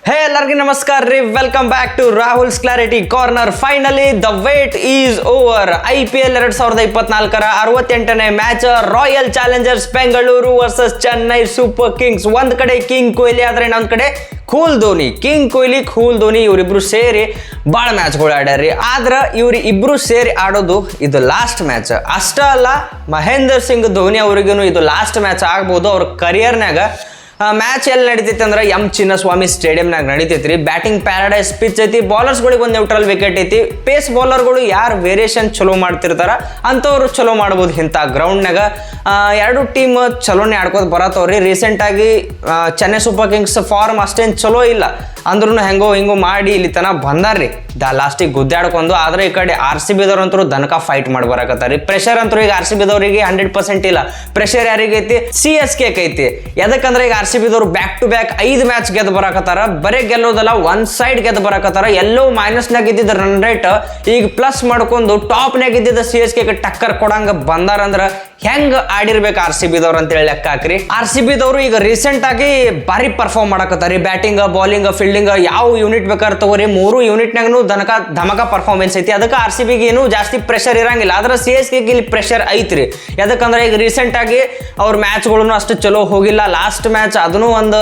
Hey ಎಲ್ಲರಿಗೂ ನಮಸ್ಕಾರ ರೀ, welcome back to Rahul's clarity corner. Finally the wait is over. IPL 2024ರ 68ನೇ match Royal Challengers Bengaluru versus Chennai Super Kings. ಒಂದ್ ಕಡೆ ಕಿಂಗ್ ಕೊಹ್ಲಿ ಆದ್ರೆ ಇನ್ನೊಂದ್ ಕಡೆ cool Dhoni. King Kohli cool Dhoni ಇವರಿಬ್ರು ಸೇರಿ ಭಾಳ ಮ್ಯಾಚ್ಗಳು ಆಡ್ಯಾರ್ರಿ. ಆದ್ರೆ ಇವ್ರಿಬ್ರು ಸೇರಿ ಆಡೋದು ಇದು ಲಾಸ್ಟ್ ಮ್ಯಾಚ್. ಅಷ್ಟ ಅಲ್ಲ, ಮಹೇಂದ್ರ ಸಿಂಗ್ ಧೋನಿ ಅವ್ರಿಗೂ ಇದು ಲಾಸ್ಟ್ ಮ್ಯಾಚ್ ಆಗ್ಬೋದು ಅವ್ರ ಕರಿಯರ್ನಾಗ. ಮ್ಯಾಚ್ ಎಲ್ಲಿ ನಡೀತೈತಿ ಅಂದ್ರೆ ಚಿನ್ನಸ್ವಾಮಿ ಸ್ಟೇಡಿಯಂನಾಗ ನಡೀತೈತ್ರಿ. ಬ್ಯಾಟಿಂಗ್ ಪ್ಯಾರಡೈಸ್ ಪಿಚ್ ಐತಿ, ಬೌಲರ್ಸ್ಗಳಿಗೆ ಒಂದು ನ್ಯೂಟ್ರಲ್ ವಿಕೆಟ್ ಐತಿ. ಪೇಸ್ ಬೌಲರ್ಗಳು ಯಾರು ವೇರಿಯೇಷನ್ ಚಲೋ ಮಾಡ್ತಿರ್ತಾರ ಅಂಥವ್ರು ಚಲೋ ಮಾಡ್ಬೋದು ಇಂಥ ಗ್ರೌಂಡ್ನಾಗ. ಎರಡು ಟೀಮ್ ಚಲೋನೇ ಆಡ್ಕೋತ ಬರತ್ತವ್ರಿ. ರೀಸೆಂಟಾಗಿ ಚೆನ್ನೈ ಸೂಪರ್ ಕಿಂಗ್ಸ್ ಫಾರ್ಮ್ ಅಷ್ಟೇನು ಚಲೋ ಇಲ್ಲ ಅಂದ್ರೂ ಹೆಂಗೋ ಹಿಂಗೋ ಮಾಡಿ ಇಲ್ಲಿ ತನಕ ಬಂದಾರ್ರಿ ಲಾಸ್ಟಿಗೆ ಗುದ್ದಾಡ್ಕೊಂಡು. ಆದ್ರೆ ಈ ಕಡೆ RCB ದವ್ರಂತರೂ ದನಕ ಫೈಟ್ ಮಾಡಿ ಬರಕತ್ತಾರ್ರಿ. ಪ್ರೆಷರ್ ಅಂತೂ ಈಗ RCB ದವ್ರಿಗೆ 100% ಇಲ್ಲ. ಪ್ರೆಷರ್ ಯಾರಿಗೈತಿ? CSK ಐತಿ. ಯಾಕಂದ್ರೆ ಈಗ RCB ದವ್ರು ಬ್ಯಾಕ್ ಟು ಬ್ಯಾಕ್ 5 ಮ್ಯಾಚ್ ಗೆದ್ದು ಬರಕತ್ತಾರ. ಬರೀ ಗೆಲ್ಲೋದಲ್ಲ, ಒನ್ ಸೈಡ್ ಗೆದ್ದು ಬರಕತ್ತಾರ. ಎಲ್ಲೋ ಮೈನಸ್ನಾಗ ಇದ್ದಿದ್ದ ರನ್ ರೇಟ್ ಈಗ ಪ್ಲಸ್ ಮಾಡ್ಕೊಂಡು ಟಾಪ್ನಾಗ ಇದ್ದಿದ್ದ CSK ಟಕ್ಕರ್ ಕೊಡಂಗ ಬಂದಾರಂದ್ರ ಹೆಂಗ್ ಆಡಿರ್ಬೇಕು RCB ದವ್ರು ಅಂತ ಹೇಳಿ ಲೆಕ್ಕ ಹಾಕ್ರಿ. RCB ದವ್ರು ಈಗ ರೀಸೆಂಟ್ ಆಗಿ ಭಾರಿ ಪರ್ಫಾರ್ಮ್ ಮಾಡಕತ್ತಾರಿ. ಬ್ಯಾಟಿಂಗ್, ಬೌಲಿಂಗ್, ಫೀಲ್ಡಿಂಗ್ ಯಾವ ಯೂನಿಟ್ ಬೇಕಾದ್ರೆ ತಗೋರಿ, 3 ಯೂನಿಟ್ನಾಗೂ ಧಮಕ ಪರ್ಫಾರ್ಮೆನ್ಸ್ ಐತಿ. ಅದಕ್ಕೆ RCB ಏನು ಜಾಸ್ತಿ ಪ್ರೆಷರ್ ಇರಂಗಿಲ್ಲ. ಆದ್ರೆ CSK ಇಲ್ಲಿ ಪ್ರೆಷರ್ ಐತ್ರಿ. ಯಾಕಂದ್ರೆ ಈಗ ರೀಸೆಂಟ್ ಆಗಿ ಅವ್ರ ಮ್ಯಾಚ್ಗಳನ್ನು ಅಷ್ಟು ಚಲೋ ಹೋಗಿಲ್ಲ. ಲಾಸ್ಟ್ ಮ್ಯಾಚ್ ಅದನ್ನು ಒಂದು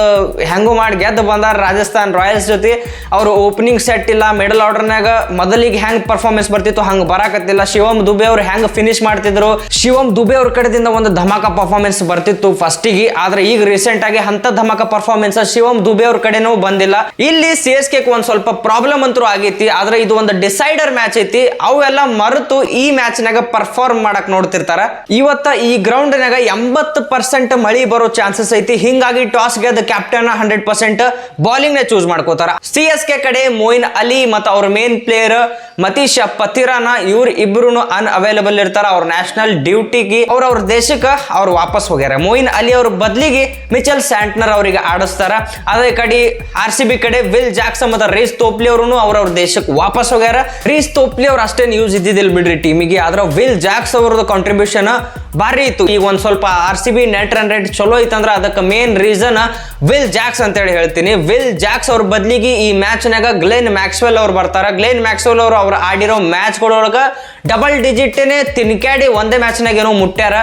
ಹೆಂಗು ಮಾಡಿ ಗೆದ್ದು ಬಂದಾರ ರಾಜಸ್ಥಾನ್ ರಾಯಲ್ಸ್ ಜೊತೆ. ಅವ್ರು ಓಪನಿಂಗ್ ಸೆಟ್ ಇಲ್ಲ, ಮಿಡಲ್ ಆರ್ಡರ್ನಾಗ ಮೊದಲಿಗೆ ಹೆಂಗ್ ಪರ್ಫಾರ್ಮೆನ್ಸ್ ಬರ್ತಿತ್ತು ಹಂಗೆ ಬರಾಕತ್ತಿಲ್ಲ. ಶಿವಮ್ ದುಬೆ ಅವ್ರು ಹೆಂಗ್ ಫಿನಿಶ್ ಮಾಡ್ತಿದ್ರು, ಶಿವಮ್ ದುಬೆ ಅವ್ರ ಕಡೆದಿಂದ ಒಂದು ಧಮಾಕ ಪರ್ಫಾರ್ಮೆನ್ಸ್ ಬರ್ತಿತ್ತು ಫಸ್ಟಿಗೆ. ಆದ್ರೆ ಈಗ ರೀಸೆಂಟ್ ಆಗಿ ಅಂತ ಧಮಾಕ ಪರ್ಫಾರ್ಮೆನ್ಸ್ ಶಿವಮ್ ದುಬೆ ಅವ್ರ ಕಡೆನೂ ಬಂದಿಲ್ಲ. ಇಲ್ಲಿ CSK ಒಂದ್ ಸ್ವಲ್ಪ ಪ್ರಾಬ್ಲಮ್ ಅಂತೂ ಆಗೈತಿ. ಆದ್ರೆ ಇದು ಒಂದು ಡಿಸೈಡರ್ ಮ್ಯಾಚ್ ಐತಿ. ಅವೆಲ್ಲ ಮರೆತು ಈ ಮ್ಯಾಚ್ ನಾಗ ಪರ್ಫಾರ್ಮ್ ಮಾಡಕ್ ನೋಡ್ತಿರ್ತಾರ. ಇವತ್ತ ಈ ಗ್ರೌಂಡ್ ನಾಗ 80% ಮಳಿ ಬರೋ ಚಾನ್ಸಸ್ ಐತಿ. ಹಿಂಗಾಗಿ ಟಾಸ್ ಗೆದ್ದ ಕ್ಯಾಪ್ಟನ್ 100% ಬೌಲಿಂಗ್ ನ ಚೂಸ್ ಮಾಡ್ಕೋತಾರ. CSK ಕಡೆ ಮೊಯಿನ್ ಅಲಿ ಮತ್ತು ಅವ್ರ ಮೇನ್ ಪ್ಲೇಯರ್ ಮತೀಶ್ ಪತಿರಾನ ಇವ್ರು ಇಬ್ರು ಅನ್ಅವೈಲಬಲ್ ಇರ್ತಾರ. ಅವ್ರ ನ್ಯಾಷನಲ್ ಡ್ಯೂಟಿಗೆ ಅವ್ರ ದೇಶಕ್ಕೆ ಅವ್ರು ವಾಪಸ್ ಹೋಗ್ಯಾರ. ಮೊಯಿನ್ ಅಲಿ ಅವ್ರ ಬದಲಿಗೆ ಮಿಚೆಲ್ ಸ್ಯಾಂಟ್ನರ್ ಅವರಿಗೆ ಆಡಿಸ್ತಾರ. ಅದೇ ಕಡೆ RCB ಕಡೆ ವಿಲ್ ಜಾಕ್ಸನ್ ಮತ್ತು ರೀಸ್ ತೋಪ್ಲಿ ಅವರು ಅವ್ರ ದೇಶಕ್ಕೆ ವಾಪಸ್ ಹೋಗ್ಯಾರ. ರೀಸ್ ತೋಪ್ಲಿ ಅವ್ರು ಅಷ್ಟೇನು ಯೂಸ್ ಇದ್ದಿದ್ದಿಲ್ಲ ಬಿಡ್ರಿ ಟೀಮಿಗೆ. ಆದ್ರೆ ವಿಲ್ ಜಾಕ್ಸ್ ಅವ್ರದ್ದು ಕಾಂಟ್ರಿಬ್ಯೂಷನ್ ಭಾರಿ ಇತ್ತು. ಈಗ ಒಂದ್ ಸ್ವಲ್ಪ RCB ನೆಟ್ ರನ್ ರೇಟ್ ಚಲೋ ಐತಂದ್ರ ಅದಕ್ಕೆ ಮೇನ್ ರೀಸನ್ ವಿಲ್ ಜಾಕ್ಸ್ ಅಂತ ಹೇಳಿ ಹೇಳ್ತೀನಿ. ವಿಲ್ ಜಾಕ್ಸ್ ಅವ್ರ ಬದಲಿಗೆ ಈ ಮ್ಯಾಚ್ ನಾಗ ಗ್ಲೆನ್ ಮ್ಯಾಕ್ಸ್ವೆಲ್ ಅವ್ರು ಬರ್ತಾರ. ಗ್ಲೆನ್ ಮ್ಯಾಕ್ಸ್ವೆಲ್ ಅವ್ರು ಆಡಿರೋ ಮ್ಯಾಚ್ ಗಳೊಳಗ ಡಬಲ್ ಡಿಜಿಟ್ನೇ ತಿನ್ಕ್ಯಾಡಿ ಒಂದೇ ಮ್ಯಾಚ್ ನಾಗ ಏನೋ ಮುಟ್ಟ್ಯಾರ.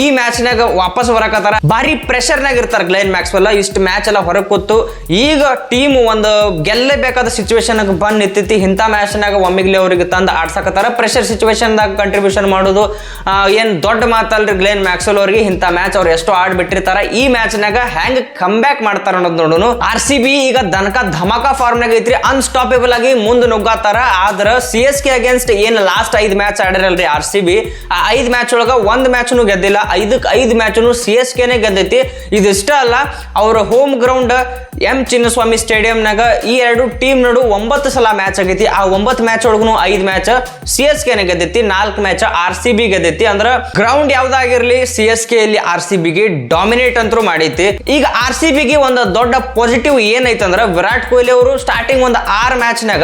ಈ ಮ್ಯಾಚ್ ನಾಗ ವಾಪಸ್ ಬರಕತ್ತಾರ. ಭಾರಿ ಪ್ರೆಷರ್ ನಾಗ ಇರ್ತಾರ ಗ್ಲೆನ್ ಮ್ಯಾಕ್ಸ್ವೆಲ್. ಇಷ್ಟು ಮ್ಯಾಚ್ ಎಲ್ಲ ಹೊರಗೆ ಕೂತು ಈಗ ಟೀಮ್ ಒಂದು ಗೆಲ್ಲಬೇಕಾದ ಸಿಚುವೇಶನ್ ಬಂದ್ ನಿಂತೈತಿ. ಇಂಥ ಮ್ಯಾಚ್ ನಾಗ ಒಮ್ಮಿಗ್ಲಿ ಅವ್ರಿಗೆ ತಂದು ಆಡ್ಸಕತ್ತಾರ. ಪ್ರೆಷರ್ ಸಿಚುವೇಶನ್ ದಾಗ ಕಂಟ್ರಿಬ್ಯೂಷನ್ ಮಾಡೋದು ಏನ್ ದೊಡ್ಡ ಮಾತಲ್ರಿ. ಗ್ಲೆನ್ ಮ್ಯಾಕ್ಸ್ವೆಲ್ ಅವ್ರಿಗೆ ಇಂಥ ಮ್ಯಾಚ್ ಅವ್ರು ಎಷ್ಟೋ ಆಡ್ಬಿಟ್ಟಿರ್ತಾರ. ಈ ಮ್ಯಾಚ್ ನಾಗ ಹೆಂಗ್ ಕಮ್ ಬ್ಯಾಕ್ ಮಾಡ್ತಾರ ಅನ್ನೋದು ನೋಡೋಣ. RCB ಈಗ ದನಕ ಧಮಾಕ ಫಾರ್ಮ್ ನಾಗ ಐತ್ರಿ. ಅನ್ಸ್ಟಾಪೇಬಲ್ ಆಗಿ ಮುಂದೆ ನುಗ್ಗಾತಾರ. ಆದ್ರ CSK ಅಗೇನ್ಸ್ಟ್ ಏನ್ ಲಾಸ್ಟ್ 5 ಮ್ಯಾಚ್ ಆಡಿರಲ್ರಿ RCB, ಆ 5 ಮ್ಯಾಚ್ ಒಳಗ 1 ಮ್ಯಾಚ್ನು ಗೆದ್ದಿಲ್ಲ. 5 ಮ್ಯಾಚ್ನು CSKನೇ ಗೆದ್ದೈತಿ. ಇದಿಷ್ಟ ಅಲ್ಲ, ಅವ್ರ ಹೋಮ್ ಗ್ರೌಂಡ್ ಚಿನ್ನಸ್ವಾಮಿ ಸ್ಟೇಡಿಯಂನಾಗ ಈ ಎರಡು ಟೀಮ್ ನಡು 9 ಸಲ ಮ್ಯಾಚ್ ಆಗೈತಿ. ಆ 9 ಮ್ಯಾಚ್ ಒಳಗೂ 5 ಮ್ಯಾಚ್ CSKನೇ ಗೆದ್ದೈತಿ, 4 ಮ್ಯಾಚ್ RCB ಗೆದ್ದೈತಿ. ಅಂದ್ರ ಗ್ರೌಂಡ್ ಯಾವ್ದಾಗಿರ್ಲಿ CSK ಇಲ್ಲಿ RCB ಗೆ ಡಾಮಿನೇಟ್ ಅಂತೂ ಮಾಡೈತಿ. ಈಗ RCB ಗೆ ಒಂದು ದೊಡ್ಡ ಪಾಸಿಟಿವ್ ಏನೈತಂದ್ರ ವಿರಾಟ್ ಕೊಹ್ಲಿ ಅವರು ಸ್ಟಾರ್ಟಿಂಗ್ ಒಂದು 6 ಮ್ಯಾಚ್ನಾಗ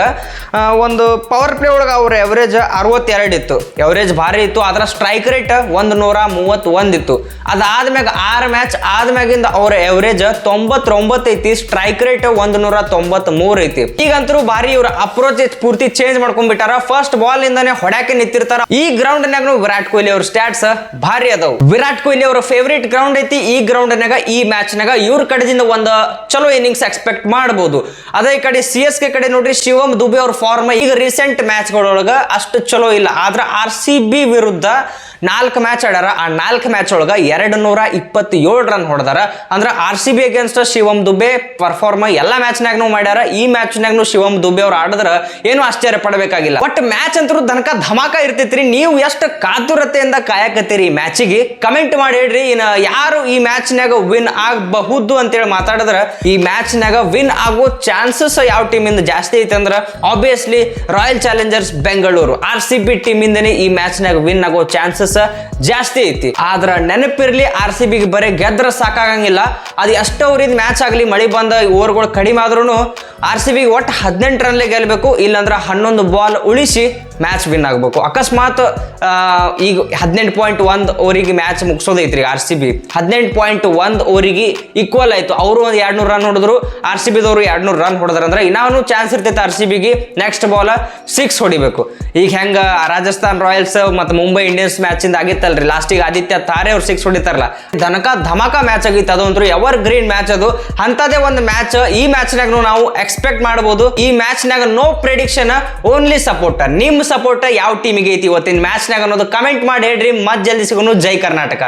ಒಂದು ಪವರ್ ಪ್ಲೇ ಒಳಗ ಅವ್ರ ಎವರೇಜ್ 62 ಇತ್ತು. ಎವರೇಜ್ ಭಾರಿ ಇತ್ತು. ಅದರ ಸ್ಟ್ರೈಕ್ ರೇಟ್ 131 ಇತ್ತು. ಅದಾದ್ಮ್ಯಾಗ 6 ಮ್ಯಾಚ್ ಆದ್ಮ್ಯಾಗಿಂದ ಅವ್ರ ಎವರೇಜ್ 99 ಐತಿ. ಸ್ಟ್ರೈಕ್ ರೇಟ್ 193 ಐತಿ. ಈಗಂತರೂ ಭಾರಿ ಇವ್ರ ಅಪ್ರೋಚ್ ಪೂರ್ತಿ ಚೇಂಜ್ ಮಾಡ್ಕೊಂಡ್ಬಿಟ್ಟಾರ. ಫಸ್ಟ್ ಬಾಲ್ ಇಂದಾನೆ ಹೊಡ್ಯಾಕೆ ನಿಂತಿರ್ತಾರ. ಈ ಗ್ರೌಂಡ್ ನಾಗ ವಿರಾಟ್ ಕೊಹ್ಲಿ ಅವ್ರ ಸ್ಟ್ಯಾಟ್ಸ್ ಭಾರಿ ಅದಾವ. ವಿರಾಟ್ ಕೊಹ್ಲಿ ಅವರ ಫೇವ್ರೇಟ್ ಗ್ರೌಂಡ್ ಐತಿ. ಈ ಗ್ರೌಂಡ್ ನಾಗ ಈ ಮ್ಯಾಚ್ ನಾಗ ಇವ್ರ ಕಡೆದಿಂದ ಒಂದು ಚಲೋ ಇನ್ನಿಂಗ್ಸ್ ಎಕ್ಸ್ಪೆಕ್ಟ್ ಮಾಡಬಹುದು. ಅದೇ ಕಡೆ CSK ಕಡೆ ನೋಡ್ರಿ, ಶಿವಮ್ ದುಬೆ ಅವ್ರ ಫಾರ್ಮ್ ಈಗ ರೀಸೆಂಟ್ ಮ್ಯಾಚ್ ಗಳೊಳಗ ಅಷ್ಟು ಚಲೋ ಇಲ್ಲ. ಆದ್ರ RCB ವಿರುದ್ಧ 4 ಮ್ಯಾಚ್ ಆಡ್ಯಾರ. ಆ 4 ಮ್ಯಾಚ್ ಒಳಗ 227 ರನ್ ಹೊಡೆದಾರ. ಅಂದ್ರ RCB against Shivam Dube perform ಎಲ್ಲಾ ಮ್ಯಾಚ್ ನಾಗ್ನು ಮಾಡ್ಯಾರ. ಈ ಮ್ಯಾಚ್ ನಾಗ್ನು ಶಿವಮ್ ದುಬೆ ಅವ್ರು ಆಡಿದ್ರ ಏನು ಆಶ್ಚರ್ಯ ಪಡಬೇಕಾಗಿಲ್ಲ. ಬಟ್ ಮ್ಯಾಚ್ ಅಂತೂ ದನಕ ಧಮಾಕ ಇರ್ತೈತ್ರಿ. ನೀವು ಎಷ್ಟು ಕಾತುರತೆಯಿಂದ ಕಾಯಕತ್ತೀರಿ ಈ ಮ್ಯಾಚಿಗೆ ಕಮೆಂಟ್ ಮಾಡಿ ಹೇಳ್ರಿ. ಯಾರು ಈ ಮ್ಯಾಚ್ ನಾಗ ವಿನ್ ಆಗಬಹುದು ಅಂತೇಳಿ ಮಾತಾಡಿದ್ರ ಈ ಮ್ಯಾಚ್ ನಾಗ ವಿನ್ ಆಗೋ ಚಾನ್ಸಸ್ ಯಾವ ಟೀಮ್ ಇಂದ ಜಾಸ್ತಿ ಐತೆ ಅಂದ್ರ obviously Royal Challengers Bengaluru RCB team ಇಂದನೇ ಈ ಮ್ಯಾಚ್ ನಾಗ ವಿನ್ ಆಗೋ ಚಾನ್ಸಸ್ ಜಾಸ್ತಿ ಐತಿ. ಆದ್ರ ನೆನಪಿರ್ಲಿ, RCB ಗೆ ಬರೀ ಗೆದ್ರ ಸಾಕಾಗಂಗಿಲ್ಲ. ಅದು ಎಷ್ಟೋ ಮ್ಯಾಚ್ ಆಗ್ಲಿ, ಮಳಿ ಬಂದ ಓವರ್ಗಳು ಕಡಿಮೆ ಆದ್ರೂ RCB ಒಟ್ಟು 18 ರನ್ಲೇ ಗೆಲ್ಲಬೇಕು, ಇಲ್ಲಾಂದ್ರೆ 11 ಬಾಲ್ ಉಳಿಸಿ ಮ್ಯಾಚ್ ವಿನ್ ಆಗಬೇಕು. ಅಕಸ್ಮಾತ್ ಈಗ 18.1 ಓವರಿಗೆ ಮ್ಯಾಚ್ ಮುಗಿಸೋದೈತ್ರಿ. RCB 18.1 ಓವರಿಗೆ ಈಕ್ವಲ್ ಆಯ್ತು. ಅವರು ಒಂದು 200 ರನ್ ಹೊಡೆದ್ರು, RCB ದವರು 200 ರನ್ ಹೊಡೆದ್ರಂದ್ರೆ ಇನ್ನೂ ಚಾನ್ಸ್ ಇರ್ತೈತೆ RCBಗೆ ನೆಕ್ಸ್ಟ್ ಬಾಲ್ 6 ಹೊಡಿಬೇಕು. ಈಗ ಹೆಂಗ ರಾಜಸ್ಥಾನ್ ರಾಯಲ್ಸ್ ಮತ್ತು ಮುಂಬೈ ಇಂಡಿಯನ್ಸ್ ಮ್ಯಾಚ್ ಇಂದ ಆಗಿತ್ತಲ್ರಿ, ಲಾಸ್ಟಿಗೆ ಆದಿತ್ಯ ತಾರೆ ಅವ್ರು 6 ಹೊಡಿತಾರಲ್ಲ, ಧಮಾಕ ಮ್ಯಾಚ್ ಆಗಿತ್ತು. ಅದಂತೂ ಎವರ್ ಗ್ರೀನ್ ಮ್ಯಾಚ್ ಅದು. ಅಂತದೇ ಒಂದು ಮ್ಯಾಚ್ ಈ ಮ್ಯಾಚ್ನಾಗ ನಾವು ಎಕ್ಸ್ಪೆಕ್ಟ್ ಮಾಡಬಹುದು. ಈ ಮ್ಯಾಚ್ನಾಗ ನೋ ಪ್ರೆಡಿಕ್ಷನ್, ಓನ್ಲಿ ಸಪೋರ್ಟ್. ನಿಮ್ಮ ಸಪೋರ್ಟ್ ಯಾವ ಟೀಮಿಗೆ ಐತಿ ಇವತ್ತಿನ ಮ್ಯಾಚ್ನಾಗ ಅನ್ನೋದು ಕಮೆಂಟ್ ಮಾಡಿ ಹೇಳ್ರಿ. ಮತ್ ಜಲ್ದಿ ಸಿಗೋನು. ಜೈ ಕರ್ನಾಟಕ.